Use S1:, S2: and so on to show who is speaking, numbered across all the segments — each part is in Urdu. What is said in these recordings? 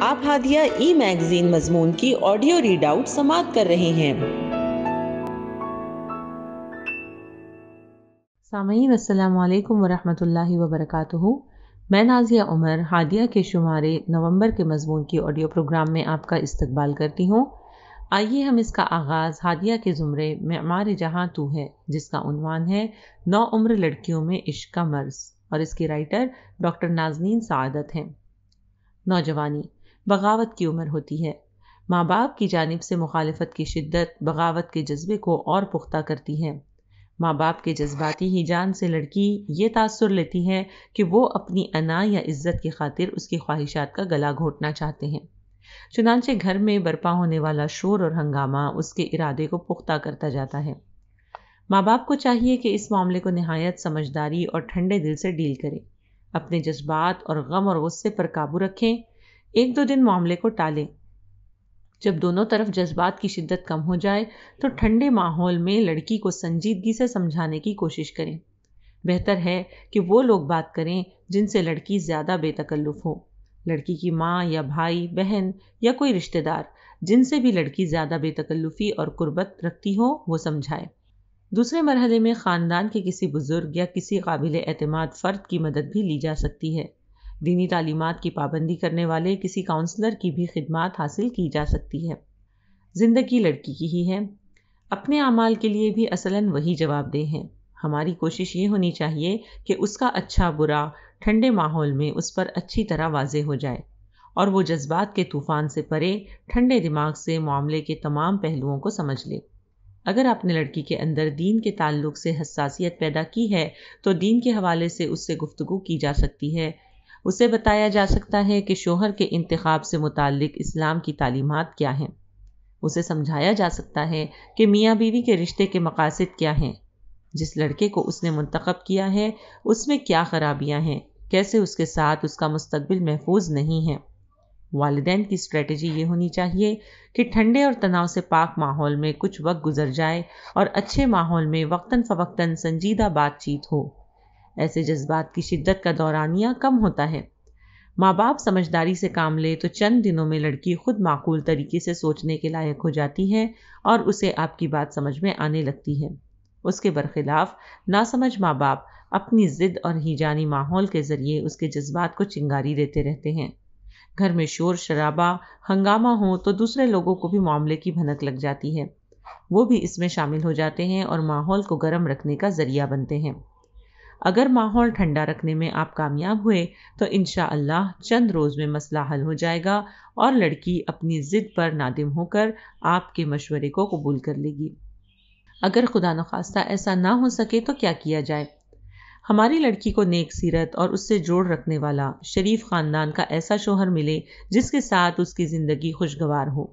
S1: آپ ہادیہ ای میگزین مضمون کی آڈیو ریڈ آؤٹ سماعت کر رہے ہیں۔
S2: سامعین السلام علیکم ورحمۃ اللہ وبرکاتہ۔ میں نازیہ عمر ہادیہ کے شمارے نومبر کے مضمون کی آڈیو پروگرام میں آپ کا استقبال کرتی ہوں۔ آئیے ہم اس کا آغاز ہادیہ کے زمرے معمار جہاں تو ہے، جس کا عنوان ہے 9 عمر لڑکیوں میں عشق کا مرض، اور اس کی رائٹر ڈاکٹر نازنین سعادت ہیں۔ نوجوانی بغاوت کی عمر ہوتی ہے۔ ماں باپ کی جانب سے مخالفت کی شدت بغاوت کے جذبے کو اور پختہ کرتی ہے۔ ماں باپ کے جذباتی ہی جان سے لڑکی یہ تاثر لیتی ہے کہ وہ اپنی انا یا عزت کی خاطر اس کی خواہشات کا گلا گھونٹنا چاہتے ہیں۔ چنانچہ گھر میں برپا ہونے والا شور اور ہنگامہ اس کے ارادے کو پختہ کرتا جاتا ہے۔ ماں باپ کو چاہیے کہ اس معاملے کو نہایت سمجھداری اور ٹھنڈے دل سے ڈیل کریں، اپنے جذبات اور غم اور غصے پر قابو رکھیں، 1-2 دن معاملے کو ٹالیں۔ جب دونوں طرف جذبات کی شدت کم ہو جائے تو ٹھنڈے ماحول میں لڑکی کو سنجیدگی سے سمجھانے کی کوشش کریں۔ بہتر ہے کہ وہ لوگ بات کریں جن سے لڑکی زیادہ بے تکلف ہو، لڑکی کی ماں یا بھائی بہن یا کوئی رشتہ دار جن سے بھی لڑکی زیادہ بے تکلفی اور قربت رکھتی ہو وہ سمجھائے۔ دوسرے مرحلے میں خاندان کے کسی بزرگ یا کسی قابل اعتماد فرد کی مدد بھی لی جا سکتی ہے۔ دینی تعلیمات کی پابندی کرنے والے کسی کاؤنسلر کی بھی خدمات حاصل کی جا سکتی ہے۔ زندگی لڑکی کی ہی ہے، اپنے اعمال کے لیے بھی اصلاً وہی جواب دہ ہیں۔ ہماری کوشش یہ ہونی چاہیے کہ اس کا اچھا برا ٹھنڈے ماحول میں اس پر اچھی طرح واضح ہو جائے، اور وہ جذبات کے طوفان سے پرے ٹھنڈے دماغ سے معاملے کے تمام پہلوؤں کو سمجھ لے۔ اگر آپ نے لڑکی کے اندر دین کے تعلق سے حساسیت پیدا کی ہے تو دین کے حوالے سے اس سے گفتگو کی جا سکتی ہے۔ اسے بتایا جا سکتا ہے کہ شوہر کے انتخاب سے متعلق اسلام کی تعلیمات کیا ہیں۔ اسے سمجھایا جا سکتا ہے کہ میاں بیوی کے رشتے کے مقاصد کیا ہیں، جس لڑکے کو اس نے منتخب کیا ہے اس میں کیا خرابیاں ہیں، کیسے اس کے ساتھ اس کا مستقبل محفوظ نہیں ہے۔ والدین کی اسٹریٹجی یہ ہونی چاہیے کہ ٹھنڈے اور تناؤ سے پاک ماحول میں کچھ وقت گزر جائے اور اچھے ماحول میں وقتاً فوقتاً سنجیدہ بات چیت ہو۔ ایسے جذبات کی شدت کا دورانیہ کم ہوتا ہے۔ ماں باپ سمجھداری سے کام لے تو چند دنوں میں لڑکی خود معقول طریقے سے سوچنے کے لائق ہو جاتی ہے اور اسے آپ کی بات سمجھ میں آنے لگتی ہے۔ اس کے برخلاف ناسمجھ ماں باپ اپنی ضد اور ہیجانی ماحول کے ذریعے اس کے جذبات کو چنگاری دیتے رہتے ہیں۔ گھر میں شور شرابہ ہنگامہ ہو تو دوسرے لوگوں کو بھی معاملے کی بھنک لگ جاتی ہے، وہ بھی اس میں شامل ہو جاتے ہیں اور ماحول کو گرم رکھنے کا ذریعہ بنتے ہیں۔ اگر ماحول ٹھنڈا رکھنے میں آپ کامیاب ہوئے تو انشاءاللہ چند روز میں مسئلہ حل ہو جائے گا اور لڑکی اپنی ضد پر نادم ہو کر آپ کے مشورے کو قبول کر لے گی۔ اگر خدا نخواستہ ایسا نہ ہو سکے تو کیا کیا جائے؟ ہماری لڑکی کو نیک سیرت اور اس سے جوڑ رکھنے والا شریف خاندان کا ایسا شوہر ملے جس کے ساتھ اس کی زندگی خوشگوار ہو۔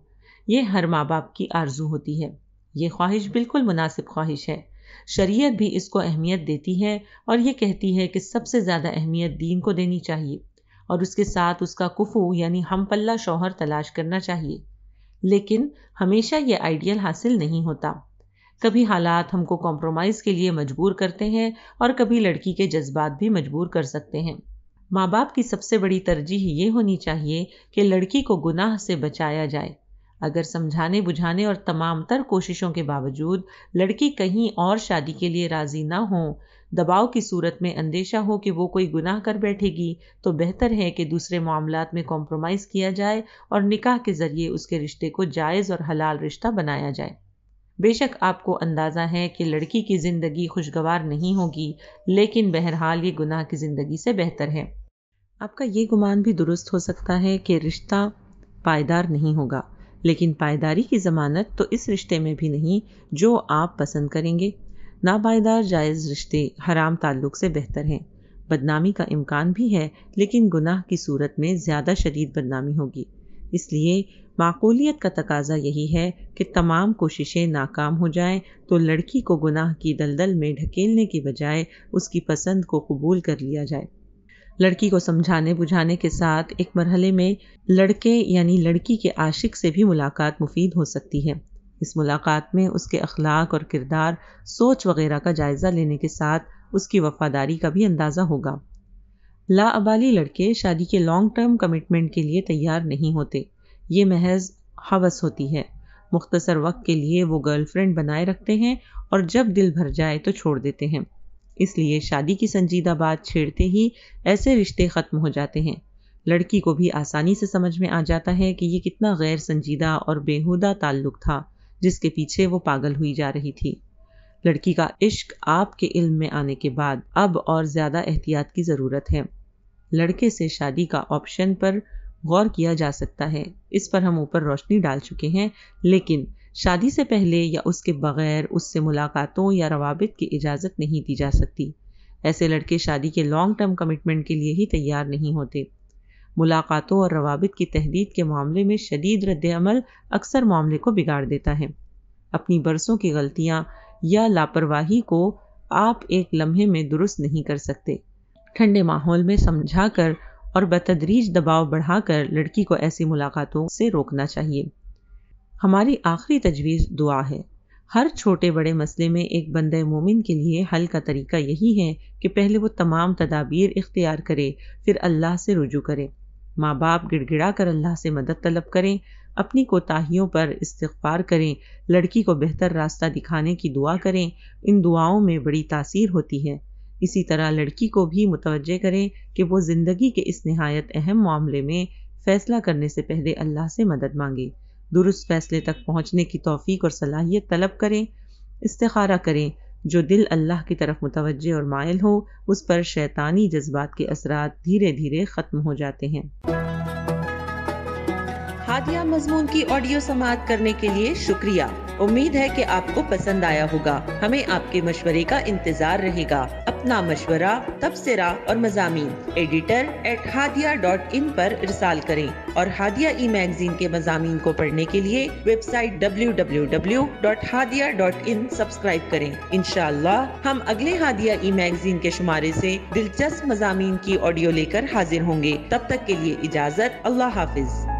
S2: یہ ہر ماں باپ کی آرزو ہوتی ہے۔ یہ خواہش بالکل مناسب خواہش ہے۔ شریعت بھی اس کو اہمیت دیتی ہے اور یہ کہتی ہے کہ سب سے زیادہ اہمیت دین کو دینی چاہیے اور اس کے ساتھ اس کا کفو یعنی ہم پلہ شوہر تلاش کرنا چاہیے۔ لیکن ہمیشہ یہ آئیڈیل حاصل نہیں ہوتا۔ کبھی حالات ہم کو کمپرومائز کے لیے مجبور کرتے ہیں اور کبھی لڑکی کے جذبات بھی مجبور کر سکتے ہیں۔ ماں باپ کی سب سے بڑی ترجیح یہ ہونی چاہیے کہ لڑکی کو گناہ سے بچایا جائے۔ اگر سمجھانے بجھانے اور تمام تر کوششوں کے باوجود لڑکی کہیں اور شادی کے لیے راضی نہ ہو، دباؤ کی صورت میں اندیشہ ہو کہ وہ کوئی گناہ کر بیٹھے گی، تو بہتر ہے کہ دوسرے معاملات میں کمپرومائز کیا جائے اور نکاح کے ذریعے اس کے رشتے کو جائز اور حلال رشتہ بنایا جائے۔ بے شک آپ کو اندازہ ہے کہ لڑکی کی زندگی خوشگوار نہیں ہوگی، لیکن بہرحال یہ گناہ کی زندگی سے بہتر ہے۔ آپ کا یہ گمان بھی درست ہو سکتا ہے کہ رشتہ پائیدار نہیں ہوگا، لیکن پائیداری کی ضمانت تو اس رشتے میں بھی نہیں جو آپ پسند کریں گے۔ ناپائیدار جائز رشتے حرام تعلق سے بہتر ہیں۔ بدنامی کا امکان بھی ہے، لیکن گناہ کی صورت میں زیادہ شدید بدنامی ہوگی۔ اس لیے معقولیت کا تقاضا یہی ہے کہ تمام کوششیں ناکام ہو جائیں تو لڑکی کو گناہ کی دلدل میں ڈھکیلنے کی بجائے اس کی پسند کو قبول کر لیا جائے۔ لڑکی کو سمجھانے بجھانے کے ساتھ ایک مرحلے میں لڑکے یعنی لڑکی کے عاشق سے بھی ملاقات مفید ہو سکتی ہے۔ اس ملاقات میں اس کے اخلاق اور کردار، سوچ وغیرہ کا جائزہ لینے کے ساتھ اس کی وفاداری کا بھی اندازہ ہوگا۔ لاابالی لڑکے شادی کے لانگ ٹرم کمٹمنٹ کے لیے تیار نہیں ہوتے، یہ محض ہوس ہوتی ہے۔ مختصر وقت کے لیے وہ گرل فرینڈ بنائے رکھتے ہیں اور جب دل بھر جائے تو چھوڑ دیتے ہیں۔ اس لیے شادی کی سنجیدہ بات چھیڑتے ہی ایسے رشتے ختم ہو جاتے ہیں۔ لڑکی کو بھی آسانی سے سمجھ میں آ جاتا ہے کہ یہ کتنا غیر سنجیدہ اور بیہودہ تعلق تھا جس کے پیچھے وہ پاگل ہوئی جا رہی تھی۔ لڑکی کا عشق آپ کے علم میں آنے کے بعد اب اور زیادہ احتیاط کی ضرورت ہے۔ لڑکے سے شادی کا آپشن پر غور کیا جا سکتا ہے، اس پر ہم اوپر روشنی ڈال چکے ہیں، لیکن شادی سے پہلے یا اس کے بغیر اس سے ملاقاتوں یا روابط کی اجازت نہیں دی جا سکتی۔ ایسے لڑکے شادی کے لانگ ٹرم کمٹمنٹ کے لیے ہی تیار نہیں ہوتے۔ ملاقاتوں اور روابط کی تحدید کے معاملے میں شدید رد عمل اکثر معاملے کو بگاڑ دیتا ہے۔ اپنی برسوں کی غلطیاں یا لاپرواہی کو آپ ایک لمحے میں درست نہیں کر سکتے۔ ٹھنڈے ماحول میں سمجھا کر اور بتدریج دباؤ بڑھا کر لڑکی کو ایسی ملاقاتوں سے روکنا چاہیے۔ ہماری آخری تجویز دعا ہے۔ ہر چھوٹے بڑے مسئلے میں ایک بندہ مومن کے لیے حل کا طریقہ یہی ہے کہ پہلے وہ تمام تدابیر اختیار کرے، پھر اللہ سے رجوع کرے۔ ماں باپ گڑ گڑا کر اللہ سے مدد طلب کریں، اپنی کوتاہیوں پر استغفار کریں، لڑکی کو بہتر راستہ دکھانے کی دعا کریں، ان دعاؤں میں بڑی تاثیر ہوتی ہے۔ اسی طرح لڑکی کو بھی متوجہ کریں کہ وہ زندگی کے اس نہایت اہم معاملے میں فیصلہ کرنے سے پہلے اللہ سے مدد مانگے، درست فیصلے تک پہنچنے کی توفیق اور صلاحیت طلب کریں، استخارہ کریں۔ جو دل اللہ کی طرف متوجہ اور مائل ہو اس پر شیطانی جذبات کے اثرات دھیرے دھیرے ختم ہو جاتے ہیں۔
S1: ہادیہ مضمون کی آڈیو سماعت کرنے کے لیے شکریہ۔ امید ہے کہ آپ کو پسند آیا ہوگا۔ ہمیں آپ کے مشورے کا انتظار رہے گا۔ اپنا مشورہ، تبصرہ اور مضامین editor@hadia.in پر ارسال کریں اور ہادیہ ای میگزین کے مضامین کو پڑھنے کے لیے ویب سائٹ www.hadia.in سبسکرائب کریں۔ انشاءاللہ ہم اگلے ہادیہ ای میگزین کے شمارے سے دلچسپ مضامین کی آڈیو لے کر حاضر ہوں گے۔ تب تک کے لیے اجازت، اللہ حافظ۔